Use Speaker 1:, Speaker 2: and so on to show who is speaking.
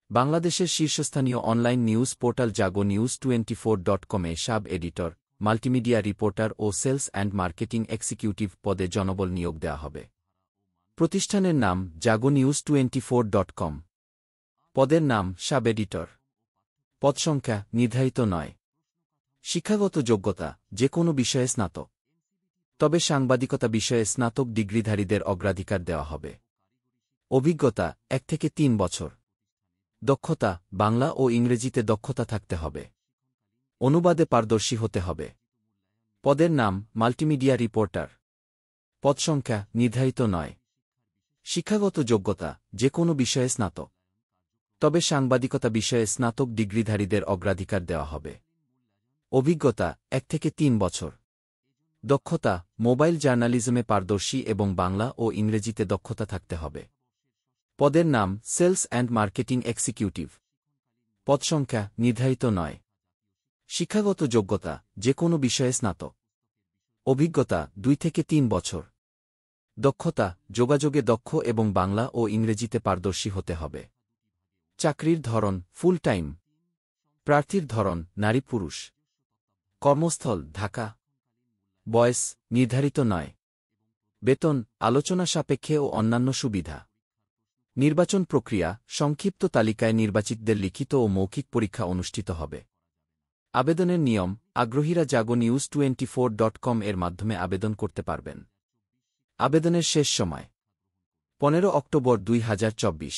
Speaker 1: বাংলাদেশের শীর্ষস্থানীয় online news portal Jago news 24.com-এ সাব এডিটর, মাল্টিমিডিয়া রিপোর্টার ও সেলস অ্যান্ড মার্কেটিং এক্সিকিউটিভ পদে জনবল নিয়োগ দেওয়া হবে। প্রতিষ্ঠানের নাম জাগো নিউজ 24.com। পদের নাম সাব এডিটর। পদ সংখ্যা নির্ধারিত নয়। শিক্ষাগত যোগ্যতা যে কোনো বিষয়ে স্নাতক। তবে সাংবাদিকতা বিষয়ে স্নাতক ডিগ্রিধারীদের অগ্রাধিকার দেওয়া হবে। অভিজ্ঞতা 1 থেকে 3 বছর। দক্ষতা বাংলা ও ইংরেজিতে দক্ষতা থাকতে হবে। অনুবাদে পারদর্শী হতে হবে। পদের নাম মাল্টিমিডিয়া রিপোর্টার। পদ সংখ্যা নির্ধারিত নয়। শিক্ষাগত যোগ্যতা যে কোনো বিষয়ে স্নাতক। তবে সাংবাদিকতা বিষয়ে স্নাতক ডিগ্রিধারীদের অগ্রাধিকার দেওয়া হবে। অভিজ্ঞতা 1 থেকে 3 বছর। দক্ষতা মোবাইল জার্নালিজমে পারদর্শী এবং বাংলা ও ইংরেজিতে দক্ষতা থাকতে হবে। পদের নাম সেলস অ্যান্ড মার্কেটিং এক্সিকিউটিভ। পদ সংখ্যা নির্ধারিত নয়। শিক্ষাগত যোগ্যতা যে কোনো বিষয়ে স্নাতক। অভিজ্ঞতা 2 থেকে 3 বছর। দক্ষতা যোগাযোগে দক্ষ এবং বাংলা ও ইংরেজিতে পারদর্শী হতে হবে। চাকরির ধরন ফুল টাইম। প্রার্থীর ধরন নারী পুরুষ। কর্মস্থল ঢাকা। বয়স নির্ধারিত নয়। বেতন আলোচনা সাপেক্ষে ও অন্যান্য সুবিধা। নির্বাচন প্রক্রিয়া সংক্ষিপ্ত তালিকায় নির্বাচিতদের লিখিত ও মৌখিক পরীক্ষা অনুষ্ঠিত হবে। আবেদনের নিয়ম আগ্রহীরা জাগো নিউজ 24.com এর মাধ্যমে আবেদন করতে পারবেন। আবেদনের শেষ সময় 15 অক্টোবর 2024।